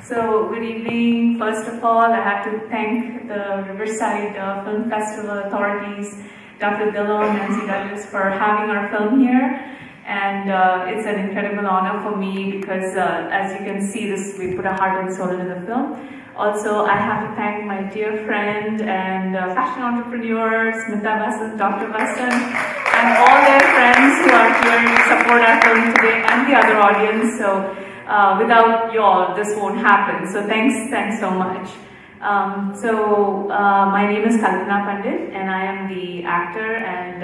So, good evening. First of all, I have to thank the Riverside Film Festival authorities, Dr. Dillon and Nancy Douglas, for having our film here. And it's an incredible honor for me because, as you can see, we put a heart and soul into the film. Also, I have to thank my dear friend and fashion entrepreneur, Smita Vasan, Dr. Vasan, and all their friends who are here to support our film today and the other audience. So, without you all, this won't happen. So, thanks so much. My name is Kalpana Pandit, and I am the actor and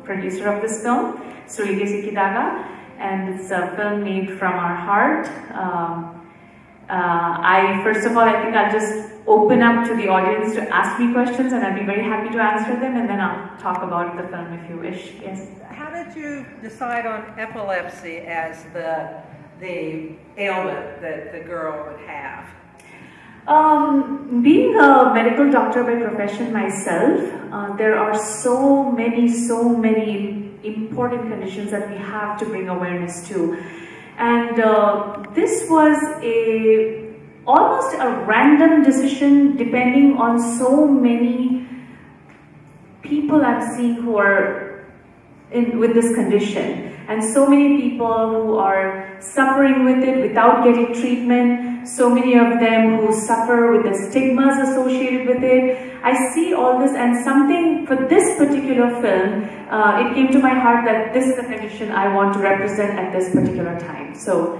producer of this film, Sulige, Sikkidaaga, and it's a film made from our heart. First of all, I think I'll just open up to the audience to ask me questions, and I'll be very happy to answer them, and then I'll talk about the film if you wish. Yes. How did you decide on epilepsy as the ailment that the girl would have? Being a medical doctor by profession myself, there are so many important conditions that we have to bring awareness to. And this was almost a random decision depending on so many people I'm seeing who are with this condition. And so many people who are suffering with it without getting treatment, so many of them who suffer with the stigmas associated with it. I see all this, and something for this particular film, it came to my heart that this is a condition I want to represent at this particular time. So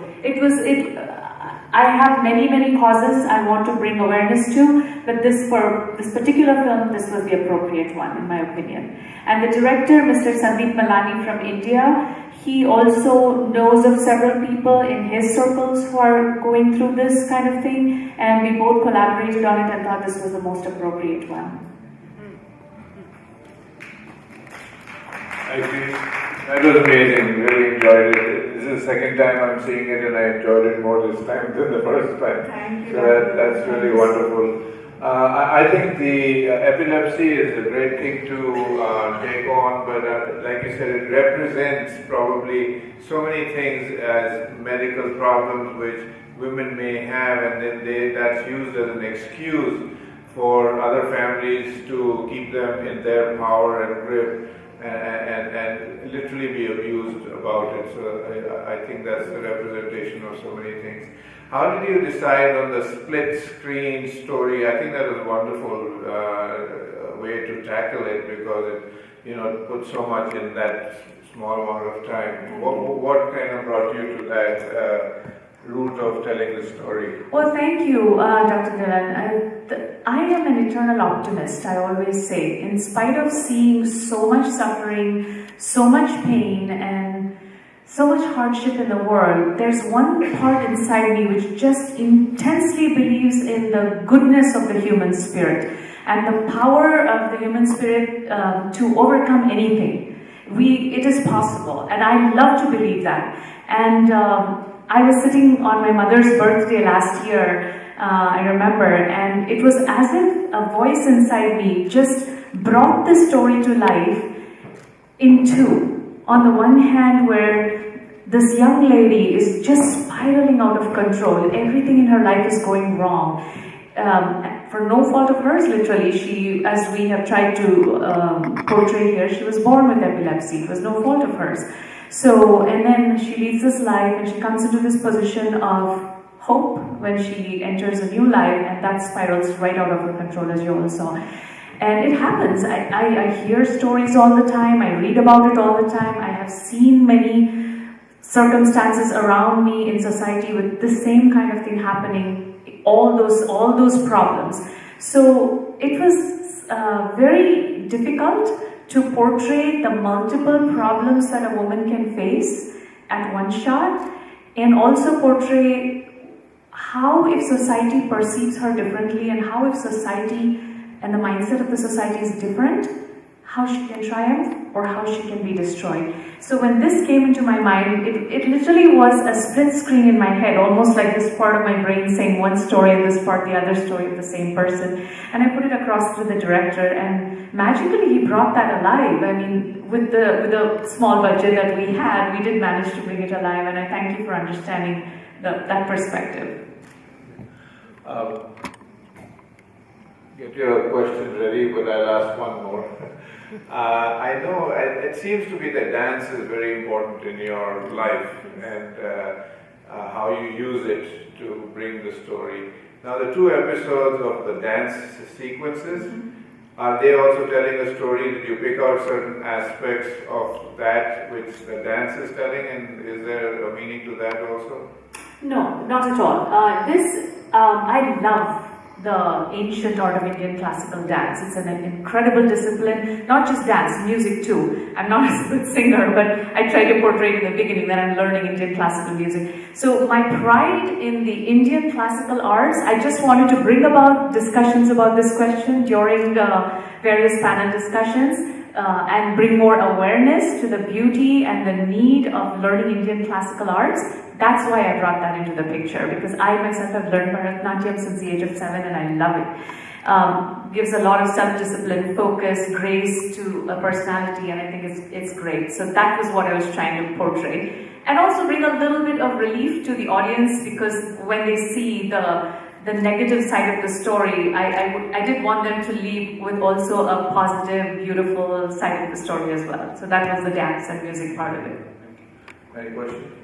I have many causes I want to bring awareness to, but for this particular film, this was the appropriate one, in my opinion. And the director, Mr. Sandeep Malani from India, he also knows of several people in his circles who are going through this kind of thing, and we both collaborated on it and thought this was the most appropriate one. I think that was amazing, really enjoyed it. This is the second time I'm seeing it, and I enjoyed it more this time than the first time. Thank you. So that's really wonderful. I think the epilepsy is a great thing to take on, but like you said, it represents probably so many things as medical problems which women may have, and then that's used as an excuse for other families to keep them in their power and grip and literally be abused about it. So I think that's the representation of so many things. How did you decide on the split screen story? I think that was a wonderful way to tackle it because it puts so much in that small amount of time. What kind of brought you to that route of telling the story? Well, thank you, Dr. Dillon. I am an eternal optimist, I always say. In spite of seeing so much suffering, so much pain, and so much hardship in the world, there's one part inside me which just intensely believes in the goodness of the human spirit and the power of the human spirit to overcome anything. It is possible, and I love to believe that. And I was sitting on my mother's birthday last year, I remember, and it was as if a voice inside me just brought this story to life in two. On the one hand, where this young lady is just spiraling out of control, everything in her life is going wrong. For no fault of hers, literally, she, as we have tried to portray here, she was born with epilepsy. It was no fault of hers. So, and then she leads this life and she comes into this position of hope when she enters a new life, and that spirals right out of her control, as you all saw. And it happens. I hear stories all the time, I read about it all the time, I have seen many circumstances around me in society with the same kind of thing happening, all those problems. So it was very difficult to portray the multiple problems that a woman can face at one shot, and also portray how if society perceives her differently, and how if society and the mindset of the society is different, how she can triumph or how she can be destroyed. So when this came into my mind, it literally was a split screen in my head, almost like this part of my brain saying one story and this part the other story of the same person. And I put it across to the director, and magically he brought that alive. I mean, with the small budget that we had, we did manage to bring it alive, and I thank you for understanding that perspective. Get your question ready, but I'll ask one more. I know it seems to be that dance is very important in your life and how you use it to bring the story. Now, the 2 episodes of the dance sequences, are they also telling a story? Did you pick out certain aspects of that which the dance is telling, and is there a meaning to that also? No, not at all. I love the ancient art of Indian classical dance. It's an incredible discipline, not just dance, music too. I'm not a good singer, but I tried to portray in the beginning that I'm learning Indian classical music. So my pride in the Indian classical arts, I just wanted to bring about discussions about this question during various panel discussions and bring more awareness to the beauty and the need of learning Indian classical arts. That's why I brought that into the picture, because I myself have learned Bharatanatyam since the age of 7 and I love it. Gives a lot of self-discipline, focus, grace to a personality, and I think it's great. So that was what I was trying to portray. And also bring a little bit of relief to the audience, because when they see the negative side of the story, I did want them to leave with also a positive, beautiful side of the story as well. So that was the dance and music part of it. Any questions?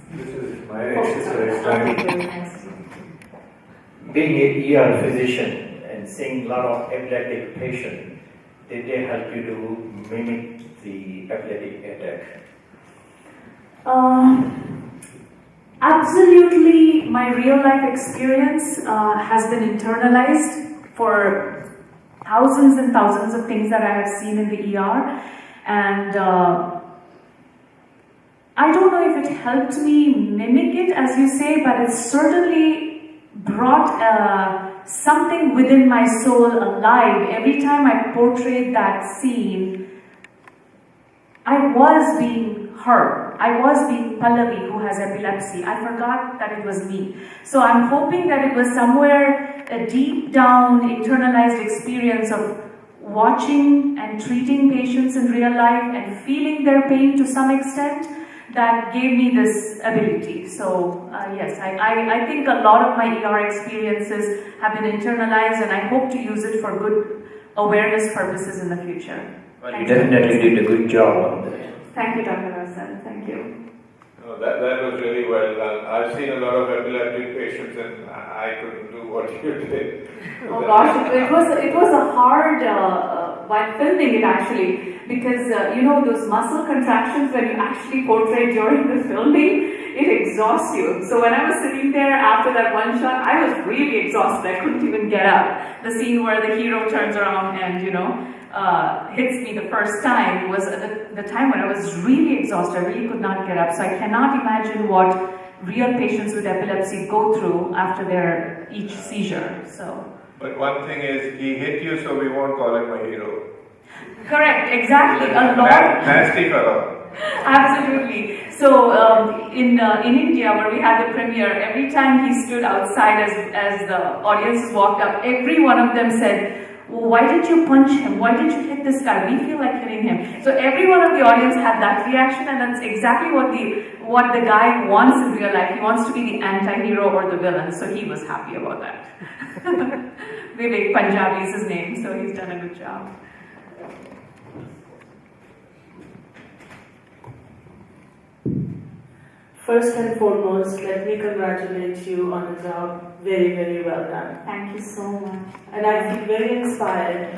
This is my exercise. Being an ER physician and seeing a lot of epileptic patients, did they help you to mimic the epileptic attack? Absolutely, my real life experience has been internalized for thousands and thousands of things that I have seen in the ER, and I don't know if it helped me mimic it, as you say, but it certainly brought something within my soul alive. Every time I portrayed that scene, I was being her. I was being Pallavi, who has epilepsy. I forgot that it was me. So I'm hoping that it was somewhere a deep down internalized experience of watching and treating patients in real life and feeling their pain to some extent that gave me this ability. So yes, I think a lot of my ER experiences have been internalized, and I hope to use it for good awareness purposes in the future. Well, you definitely did a good job on that. Thank you, Dr. Rasan. Thank you. No, that was really well done. I've seen a lot of epileptic patients and I couldn't do what you did. Oh gosh, it was a hard while filming it actually, because you know those muscle contractions that you actually portray during the filming, it exhausts you. So when I was sitting there after that one shot, I was really exhausted. I couldn't even get up. The scene where the hero turns around and hits me the first time was the time when I was really exhausted. I really could not get up. So I cannot imagine what real patients with epilepsy go through after their each seizure. So. But one thing is, he hit you, so we won't call him a hero. Correct, exactly. A lot. Nasty fellow. Absolutely. So in India, where we had the premiere, every time he stood outside as the audiences walked up, every one of them said, "Why did you punch him? Why did you hit this guy? We feel like hitting him." So every one of the audience had that reaction, and that's exactly what the guy wants in real life. He wants to be the anti-hero or the villain, so he was happy about that. Vivek Punjabi is his name, so he's done a good job. First and foremost, let me congratulate you on a job very, very well done. Thank you so much. And I feel very inspired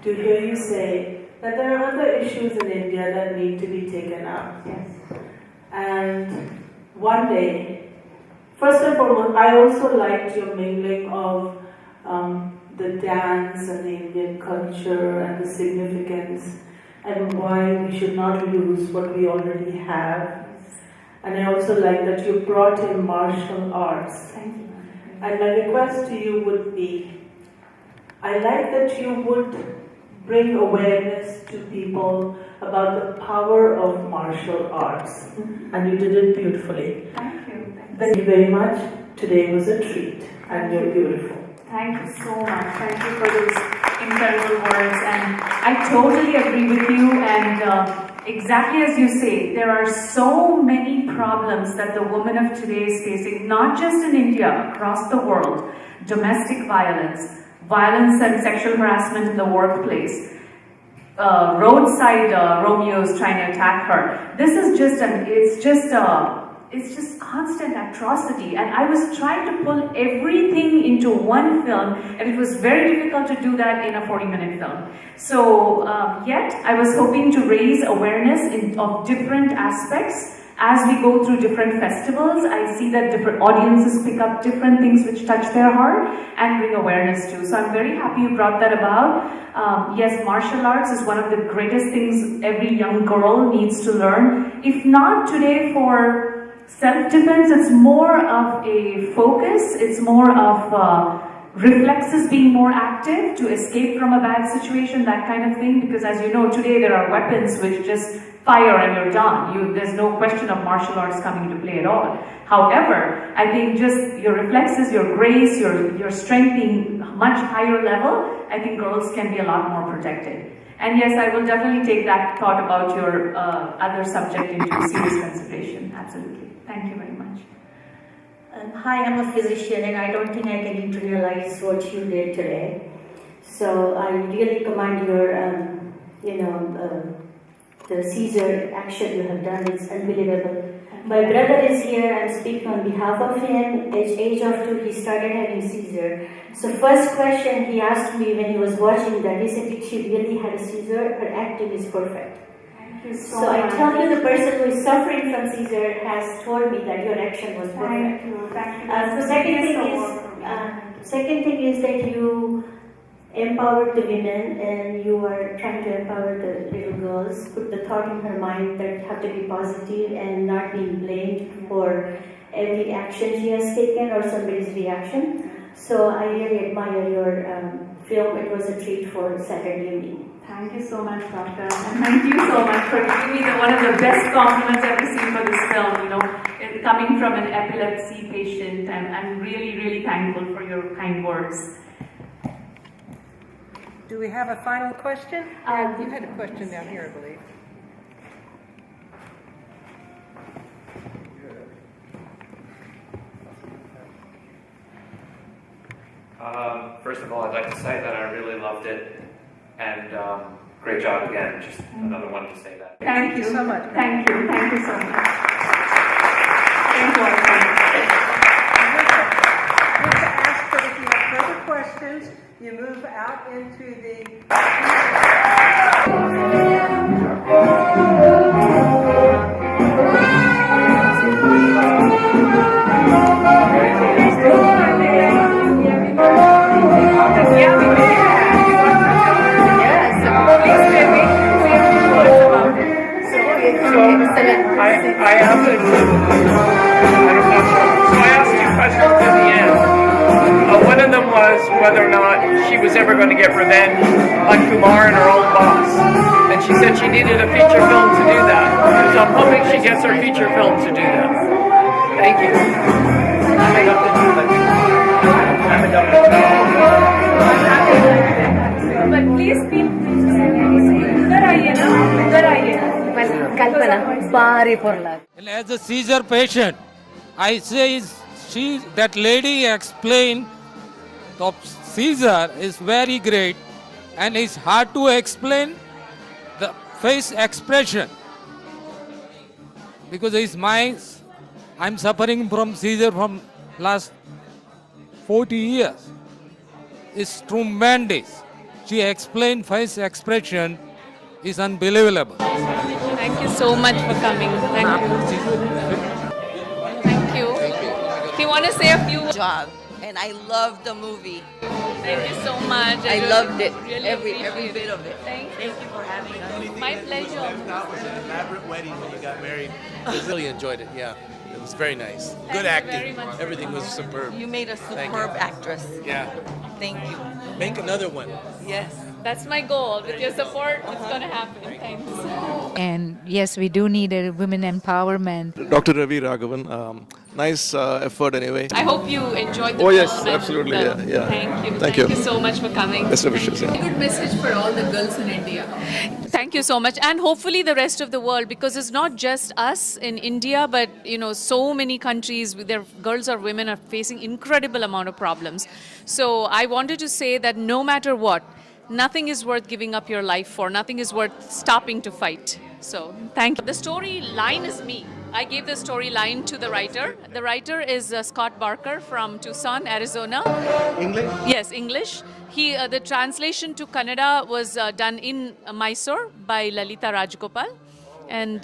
to hear you say that there are other issues in India that need to be taken up. Yes. And one day, first and foremost, I also liked your mingling of the dance and the Indian culture and the significance and why we should not lose what we already have. And I also like that you brought in martial arts. Thank you. And my request to you would be, I like that you would bring awareness to people about the power of martial arts. And you did it beautifully. Thank you. Thank you very much. Today was a treat, and you're beautiful. Thank you so much. Thank you for those incredible words. And I totally agree with you. And exactly as you say, there are so many problems that the woman of today is facing, not just in India, across the world. Domestic violence, violence and sexual harassment in the workplace, roadside Romeos trying to attack her. This is it's just constant atrocity, and I was trying to pull everything into one film, and it was very difficult to do that in a 40-minute film. So yet I was hoping to raise awareness of different aspects. As we go through different festivals, I see that different audiences pick up different things which touch their heart and bring awareness to. So I'm very happy you brought that about. Yes, martial arts is one of the greatest things every young girl needs to learn. If not today for self-defense, it's more of a focus, it's more of reflexes being more active to escape from a bad situation, that kind of thing. Because as you know, today there are weapons which just fire and you're done. There's no question of martial arts coming into play at all. However, I think just your reflexes, your grace, your strength being much higher level, I think girls can be a lot more protected. And yes, I will definitely take that thought about your other subject into serious consideration. Absolutely. Thank you very much. Hi, I'm a physician and I don't think I can internalize what you did today. So I really commend your, the Caesar action you have done. It's unbelievable. My brother is here. I'm speaking on behalf of him. At age of 2, he started having Caesar. So first question he asked me when he was watching that, he said, did she really have a Caesar? Her acting is perfect. So I tell you, the person who is suffering from Caesar has told me that your action was perfect. Thank you. The second thing is that you empowered the women and you are trying to empower the little girls, put the thought in her mind that have to be positive and not being blamed for every action she has taken or somebody's reaction. So I really admire your film. It was a treat for Saturday evening. Thank you so much, Doctor. And thank you so much for giving me one of the best compliments I've received for this film. You know, coming from an epilepsy patient, I'm really, really thankful for your kind words. Do we have a final question? You had a question down here, I believe. First of all, I'd like to say that I really loved it, and great job again. Just another one to say that. Thank you so much. Thank you so much. Thank you. Just to ask that if you have further questions, you move out into the... I asked two questions at the end. One of them was whether or not she was ever going to get revenge on Kumar and her old boss. And she said she needed a feature film to do that. So I'm hoping she gets her feature film to do that. Thank you. But please feel Kalpana Pandit. And as a seizure patient, I say that lady explained the seizure is very great and it's hard to explain the face expression because I'm suffering from seizure from last 40 years. It's tremendous. She explained face expression is unbelievable. Thank you so much for coming. Thank you. Do you want to say a few job, and I loved the movie. Thank you so much. I loved it, really every bit of it. Thank you for having us. My pleasure. That was an elaborate wedding when you got married. I really enjoyed it. Yeah, it was very nice. Good acting. Everything was superb. You made a superb actress. Yeah. Thank you. Make another one. Yes, that's my goal. With your support, it's going to happen. Thanks. And yes, we do need a women empowerment. Dr. Ravi Raghavan, nice effort anyway. I hope you enjoyed the Oh, yes, film and absolutely, the- yeah. Thank you. Thank Thank you. you so much for coming. Best of wishes, Thank you. yeah. Good message for all the girls in India. Thank you so much, and hopefully the rest of the world, because it's not just us in India, but so many countries, their girls or women are facing incredible amount of problems. So I wanted to say that no matter what, nothing is worth giving up your life for. Nothing is worth stopping to fight. So thank you. The storyline is me. I gave the storyline to the writer. The writer is Scott Barker from Tucson, Arizona. English? Yes, English. The translation to Kannada was done in Mysore by Lalita Rajgopal. And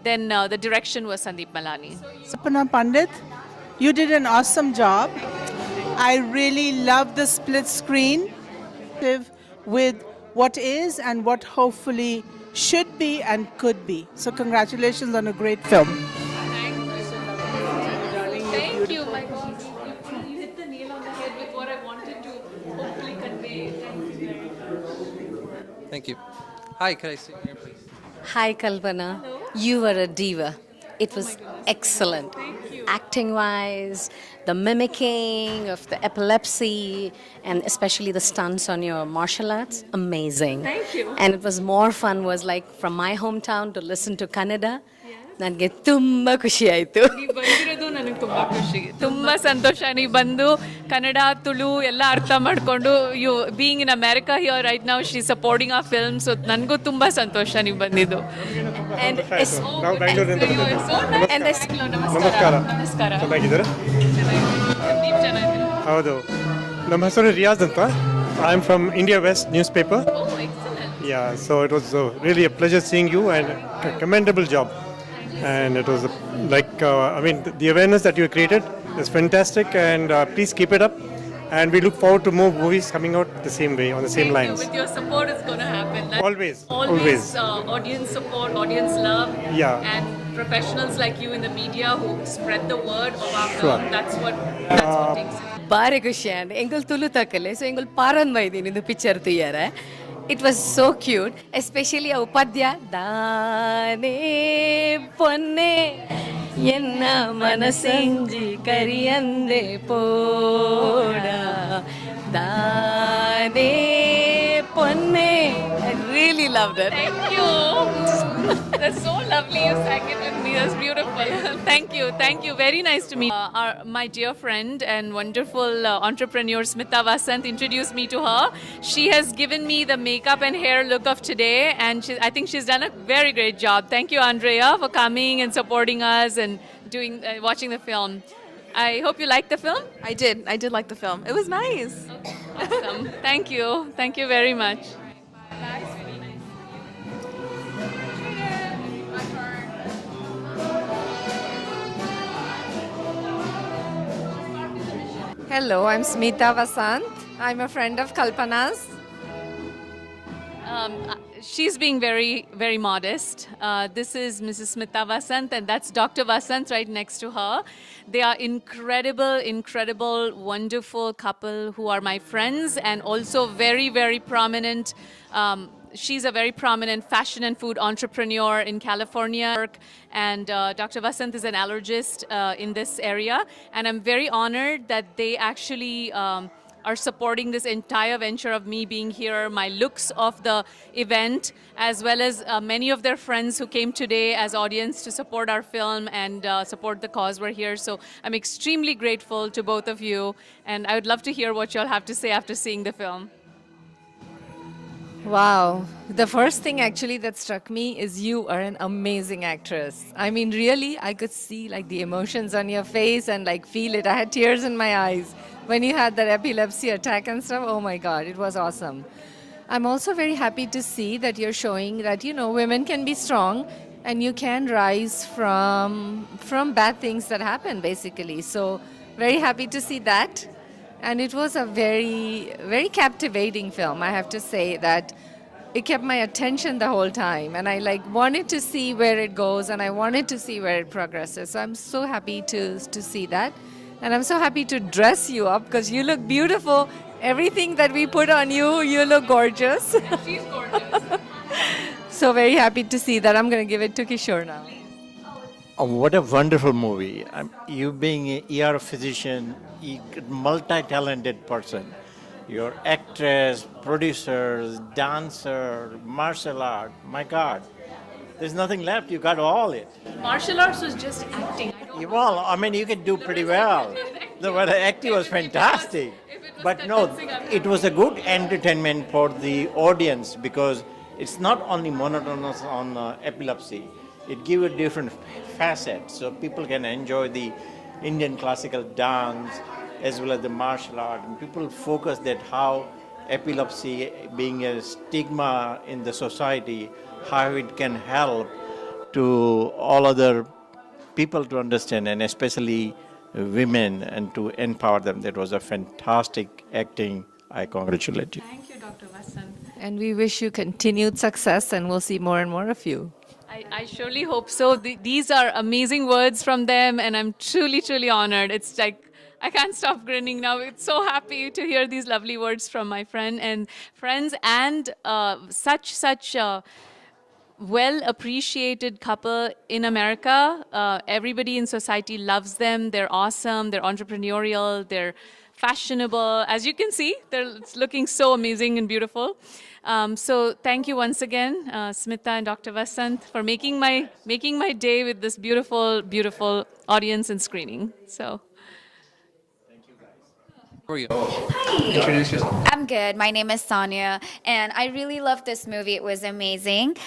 then the direction was Sandeep Malani. Kalpana Pandit, you did an awesome job. I really love the split screen with what is and what hopefully should be and could be. So congratulations on a great film. Thank you, my God. You hit the nail on the head with what I wanted to hopefully convey. Thank you very much. Thank you. Hi, can I sit here, please? Hi, Kalpana. Hello. You were a diva. It was excellent. Acting-wise, the mimicking of the epilepsy, and especially the stunts on your martial arts, amazing. Thank you. And it was more fun, was like from my hometown to listen to Kannada. ನನಗೆ ತುಂಬ ಖುಷಿ ಆಯಿತು. ನೀವು ಬಂದಿರೋದು ನನಗೆ ತುಂಬ ಖುಷಿ, ತುಂಬ ಸಂತೋಷ. ನೀವು ಬಂದು ಕನ್ನಡ, ತುಳು ಎಲ್ಲ ಅರ್ಥ ಮಾಡಿಕೊಂಡು you being in America here right now she supporting ಆ ಫಿಲ್ಮ್. ಸೊ ನನಗೂ ತುಂಬ ಸಂತೋಷ ನೀವು ಬಂದಿದ್ದು. ನಮಸ್ಕಾರ. ನಮಸ್ಕಾರ. ಚೆನ್ನಾಗಿದ್ದೀರಾ? ನೀವು ಚೆನ್ನಾಗಿದ್ದೀರಾ? ಹೌದು, ನಮ್ಮ ಹೆಸರು ರಿಯಾಜ್ ಅಂತ. I am from India West newspaper. Yeah, so it was really a pleasure seeing you and a commendable job. And it was the awareness that you created is fantastic, and please keep it up. And we look forward to more movies coming out the same way, on the same lines. With your support, it's going to happen. Always. Audience support, audience love, and professionals like you in the media who spread the word of our film. That's what takes it. ಭಾರಿ ಖುಷಿ ಅಂಡ್ ಎಂಗಲ್ ತುಳು ತಕ್ಕಲೆ ಸೊ ಎಂಗಲ್ ಪಾರನ್ ಮೈದೀನಿ ಇದು ಪಿಕ್ಚರ್ ತೀಯರೆ. It was so cute, especially a upadya daane ponne enna manasenji kariyande poda daane ponne. I really loved it. Thank you. That's so lovely. You sang it with me. That's beautiful. Thank you. Very nice to meet my dear friend and wonderful entrepreneur Smita Vasant introduced me to her. She has given me the makeup and hair look of today, and I think she's done a very great job. Thank you, Andrea, for coming and supporting us and watching the film. I hope you liked the film. I did like the film. It was nice. Okay. Awesome. Thank you very much. Hello, I'm Smita Vasant. I'm a friend of Kalpana's. She's being very, very modest. This is Mrs. Smita Vasant, and that's Dr. Vasant right next to her. They are incredible, wonderful couple who are my friends and also very, very prominent. She's a very prominent fashion and food entrepreneur in California, and Dr. Vasant is an allergist in this area. And I'm very honored that they actually are supporting this entire venture of me being here, my looks of the event, as well as many of their friends who came today as audience to support our film and support the cause. We're here. So I'm extremely grateful to both of you, and I would love to hear what y'all have to say after seeing the film. Wow. The first thing actually that struck me is you are an amazing actress. I mean, really, I could see like the emotions on your face and like feel it. I had tears in my eyes when you had that epilepsy attack and stuff. Oh my God, it was awesome. I'm also very happy to see that you're showing that, women can be strong and you can rise from bad things that happen, basically. So very happy to see that. And it was a very, very captivating film. I have to say that it kept my attention the whole time. And I wanted to see where it goes, and I wanted to see where it progresses. So I'm so happy to see that. And I'm so happy to dress you up because you look beautiful Everything that we put on you, you look gorgeous. She's gorgeous. So very happy to see that. I'm going to give it to Kishore now. Oh, what a wonderful movie. You being an ER physician, multi-talented person. You're actress, producer, dancer, martial art. My God, there's nothing left. You got all it. Martial arts was just acting. Well, I mean, you can do pretty well. The acting was fantastic. But no, it was a good entertainment for the audience because it's not only monotonous on epilepsy. It gives a different facet, so people can enjoy the Indian classical dance as well as the martial art. And people focus that how epilepsy being a stigma in the society, how it can help to all other people to understand, and especially women, and to empower them. That was a fantastic acting. I congratulate you. Thank you, Dr. Vasant. And we wish you continued success, and we'll see more and more of you. I surely hope so. These are amazing words from them, and I'm truly, truly honored. It's like I can't stop grinning now. It's so happy to hear these lovely words from my friends, and such well appreciated couple in America. Everybody in society loves them. They're awesome. They're entrepreneurial. They're fashionable. As you can see, it's looking so amazing and beautiful. So thank you once again, Smita and Dr. Vasant, for making my day with this beautiful, beautiful audience and screening. So. How are you? Hi. Introduce yourself. I'm good. My name is Sonia, and I really loved this movie. It was amazing.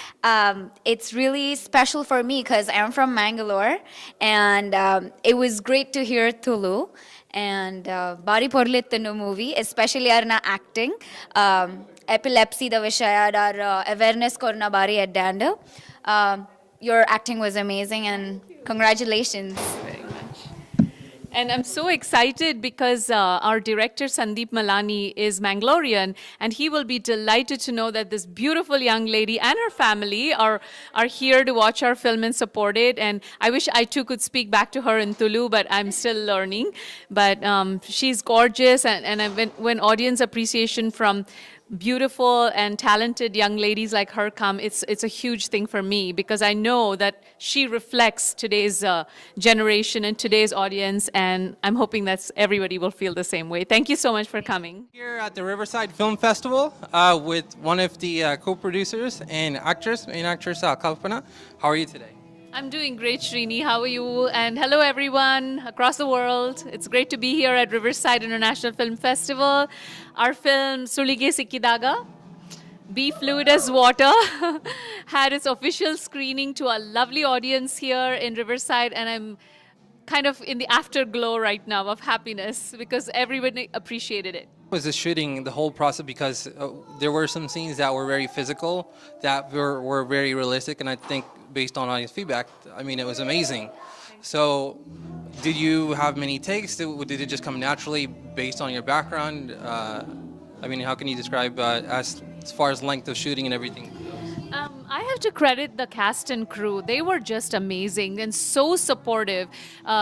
It's really special for me because I'm from Mangalore, and it was great to hear Tulu. And Bari Porlittanu movie, especially arna acting. Epilepsy the vishaya awareness korna bari addanda. Your acting was amazing, and congratulations. And I'm so excited because our director Sandeep Malani is Mangalorean, and he will be delighted to know that this beautiful young lady and her family are here to watch our film and support it. And I wish I too could speak back to her in Tulu, but I'm still learning. But she's gorgeous, and when audience appreciation from beautiful and talented young ladies like her come, it's a huge thing for me because I know that she reflects today's generation and today's audience, and I'm hoping that everybody will feel the same way. Thank you so much for coming. Here at the Riverside Film Festival with one of the co-producers and main actress Kalpana. How are you today? I'm doing great, Srini. How are you? And hello, everyone across the world. It's great to be here at Riverside International Film Festival. Our film, Sulige, Sikkidaaga, Be Fluid as Water, had its official screening to a lovely audience here in Riverside, and I'm kind of in the afterglow right now of happiness because everybody appreciated it. Was the shooting, the whole process, because there were some scenes that were very physical, that were very realistic, and I think based on audience feedback, I mean, it was amazing. So, did you have many takes? Did it just come naturally based on your background? I mean, how can you describe as far as length of shooting and everything? I have to credit the cast and crew. They were just amazing and so supportive,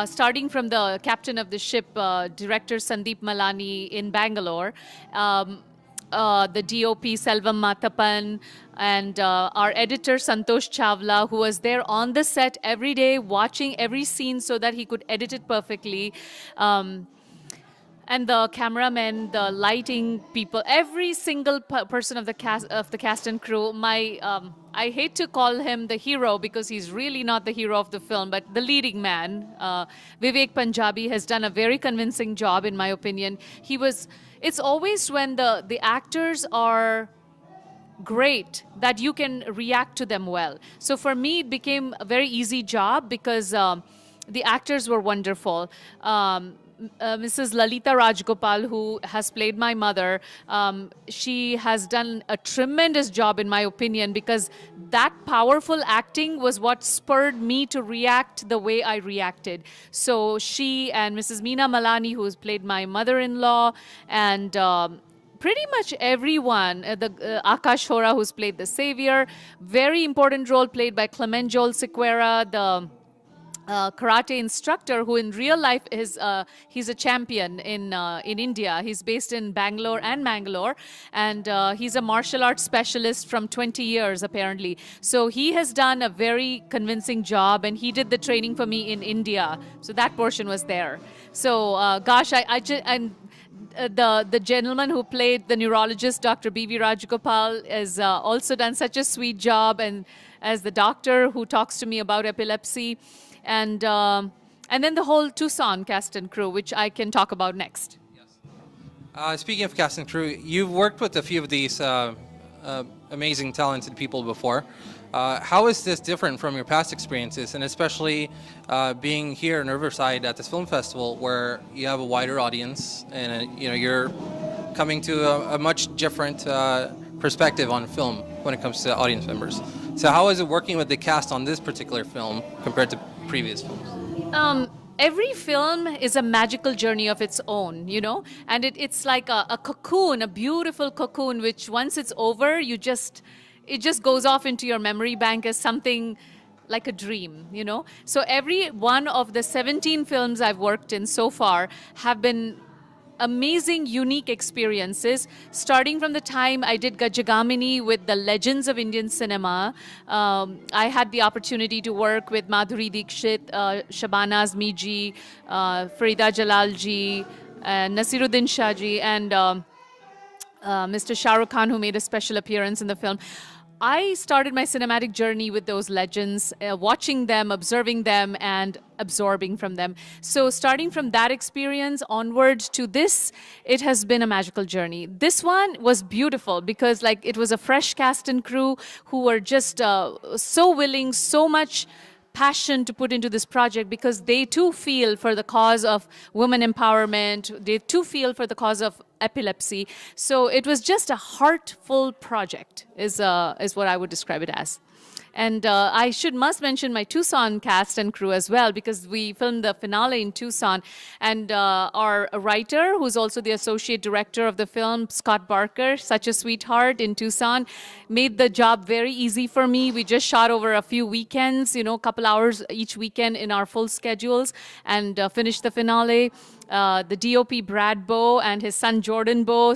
starting from the captain of the ship, director Sandeep Malani in Bangalore, the DOP Selvam Mathapan, and our editor Santosh Chawla, who was there on the set every day watching every scene so that he could edit it perfectly. And the cameramen, the lighting people, every single person of the cast and crew. I hate to call him the hero because he's really not the hero of the film, but the leading man, Vivek Punjabi, has done a very convincing job, in my opinion. It's always when the actors are great that you can react to them well. So for me, it became a very easy job because the actors were wonderful. Mrs. Lalita Rajgopal, who has played my mother, she has done a tremendous job, in my opinion, because that powerful acting was what spurred me to react the way I reacted. So she and Mrs. Meena Malani, who has played my mother-in-law, and pretty much everyone, Akash Hora, who's played the savior, very important role played by Clement Joel Sequeira, karate instructor who in real life is he's a champion in India. He's based in Bangalore and Mangalore, and he's a martial arts specialist from 20 years apparently. So he has done a very convincing job, and he did the training for me in India. So that portion was there. So gosh, the gentleman who played the neurologist, Dr. B.V. Rajagopal, has also done such a sweet job, and as the doctor who talks to me about epilepsy. And then the whole Tucson cast and crew, which I can talk about next. Speaking of cast and crew, you've worked with a few of these amazing, talented people before. How is this different from your past experiences, and especially being here in Riverside at this film festival, where you have a wider audience, and you're coming to a much different perspective on film when it comes to audience members. So how is it working with the cast on this particular film compared to previous films? Every film is a magical journey of its own, and it's like a cocoon, a beautiful cocoon, which once it's over, it just goes off into your memory bank as something like a dream, So every one of the 17 films I've worked in so far have been amazing, unique experiences, starting from the time I did Gajagamini with the legends of Indian cinema. I had the opportunity to work with Madhuri Dixit, Shabana Azmi, Farida Jalalji, Nasiruddin Shahji, and Mr. Shah Rukh Khan, who made a special appearance in the film. I started my cinematic journey with those legends, watching them, observing them, and absorbing from them. So starting from that experience onwards to this, it has been a magical journey. This one was beautiful because it was a fresh cast and crew who were just so willing, so much passion to put into this project, because they too feel for the cause of women empowerment. They too feel for the cause of epilepsy. So it was just a heartful project is what I would describe it as. And I must mention my Tucson cast and crew as well, because we filmed the finale in Tucson. And our writer, who's also the associate director of the film, Scott Barker, such a sweetheart in Tucson, made the job very easy for me. We just shot over a few weekends, a couple hours each weekend in our full schedules, and finished the finale. The DOP, Brad Bowe, and his son, Jordan Bowe,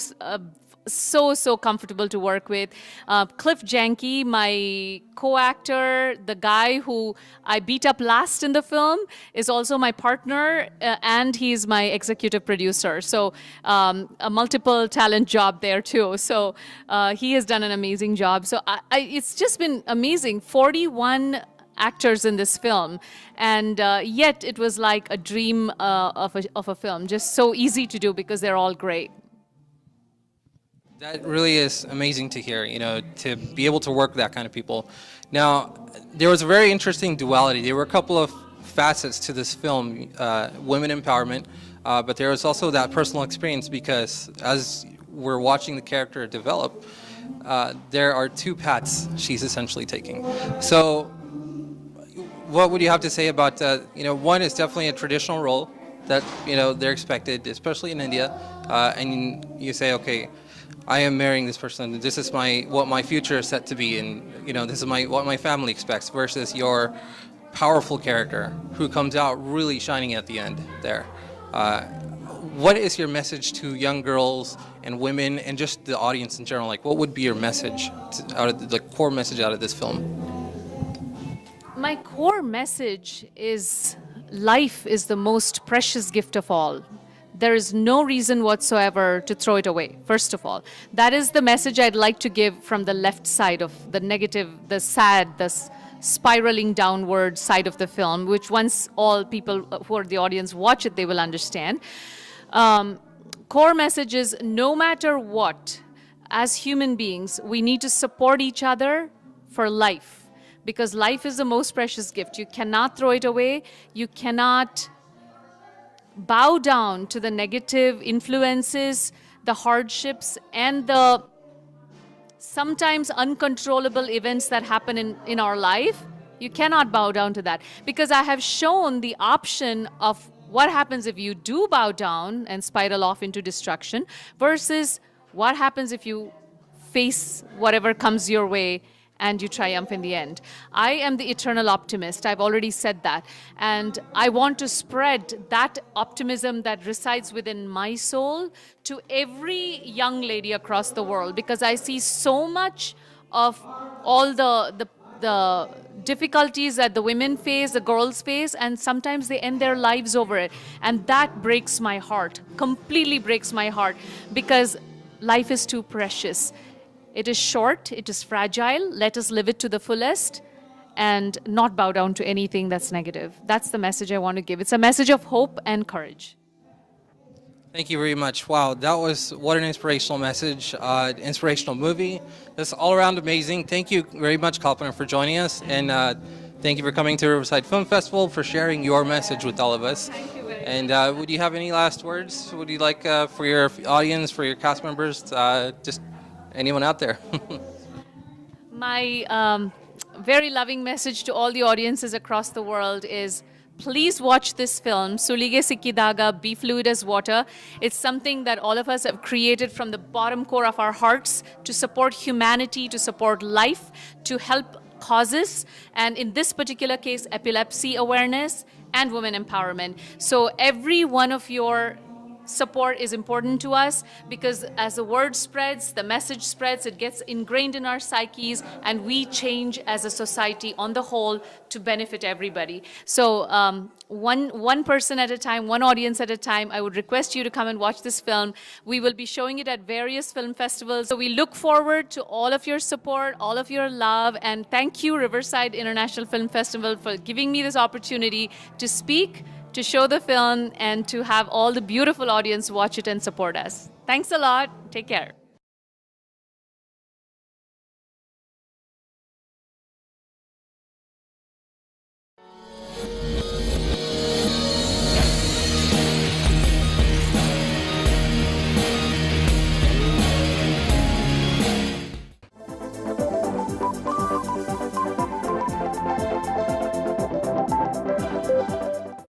so comfortable to work with. Cliff Janke, my co-actor, the guy who I beat up last in the film, is also my partner, and he's my executive producer. So a multiple talent job there too. So he has done an amazing job. So it's just been amazing. 41 actors in this film, and yet it was like a dream of a film. Just so easy to do because they're all great. That really is amazing to hear, to be able to work with that kind of people. Now, there was a very interesting duality. There were a couple of facets to this film, women empowerment, but there was also that personal experience, because as we're watching the character develop, there are two paths she's essentially taking. So what would you have to say about, one is definitely a traditional role that, they're expected, especially in India, and you say, okay, I am marrying this person. This is what my future is set to be, and this is what my family expects. Versus your powerful character who comes out really shining at the end there. What is your message to young girls and women and just the audience in general? What would be your message the core message out of this film? My core message is life is the most precious gift of all. There is no reason whatsoever to throw it away, first of all. That is the message I'd like to give from the left side of the negative, the sad, the spiraling downward side of the film, which once all people who are the audience watch it, they will understand. Core message is, no matter what, as human beings, we need to support each other for life, because life is the most precious gift. You cannot throw it away. You cannot bow down to the negative influences, the hardships, and the sometimes uncontrollable events that happen in our life. You cannot bow down to that, because I have shown the option of what happens if you do bow down and spiral off into destruction versus what happens if you face whatever comes your way and you triumph in the end. I am the eternal optimist. I've already said that. And I want to spread that optimism that resides within my soul to every young lady across the world, because I see so much of all the difficulties that the women face, the girls face, and sometimes they end their lives over it. And that breaks my heart, completely breaks my heart, because life is too precious. It is short, it is fragile. Let us live it to the fullest and not bow down to anything that's negative. That's the message I want to give. It's a message of hope and courage. Thank you very much. Wow, that was what an inspirational message, inspirational movie. That's all around amazing. Thank you very much, Kalpana, for joining us. And thank you for coming to Riverside Film Festival, for sharing your message with all of us. Thank you very much. And would you have any last words? Would you like for your audience, for your cast members, just anyone out there? My very loving message to all the audiences across the world is, please watch this film, Sulige, Sikkidaaga, Be Fluid as Water. It's something that all of us have created from the bottom core of our hearts to support humanity, to support life, to help causes, and in this particular case, epilepsy awareness and women empowerment. So every one of your support is important to us, because as the word spreads, the message spreads, it gets ingrained in our psyches, and we change as a society on the whole to benefit everybody. So one person at a time, one audience at a time, I would request you to come and watch this film. We will be showing it at various film festivals. So we look forward to all of your support, all of your love, and thank you, Riverside International Film Festival, for giving me this opportunity to speak, to show the film, and to have all the beautiful audience watch it and support us. Thanks a lot. Take care.